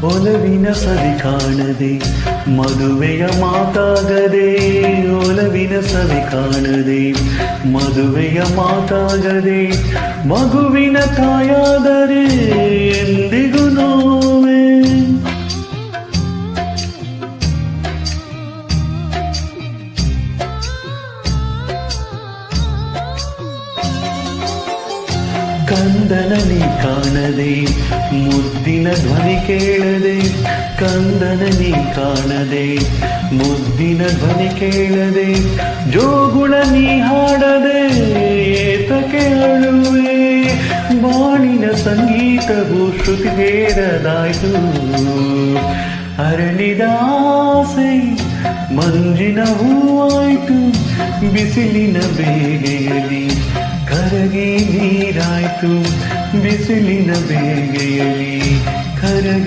ಒಲವಿನ ಸವಿ ಕಾಣದೆ ಮದುವೆಯ ಮಾತಾಗದೆ, ಒಲವಿನ ಸವಿ ಕಾಣದೆ ಮದುವೆಯ ಮಾತಾಗದೆ, ಮಗುವಿನ ತಾಯಾದರೆ ಎಂದಿಗೂ ನೋವೆ. ಕಂದನ ನೀ ಕಾಣದೆ ಮುದ್ದಿನ ಧ್ವನಿ ಕೇಳದೆ, ಕಂದನ ನೀ ಕಾಣದೆ ಮುದ್ದಿನ ಧ್ವನಿ ಕೇಳದೆ, ಜೋಗುಳ ನೀ ಹಾಡದೆ ಏತಕ್ಕೆ ಅಳುವೆ. ಬಾಣಿನ ಸಂಗೀತವು ಶ್ರುತಿಗೇರದಾಯ್ತು, ಅರಳಿದ ಆಸೆ ಮಂಜಿನ ಹೂವಾಯ್ತು. ಬಿಸಿಲಿನ ಬೇಗೆಯಲ್ಲಿ ಕರಗಿ ನೀರಾಯ್ತು, ಬಿಸಿಲಿನ ಬೇಗೆಯಲ್ಲಿ ಕರಗಿ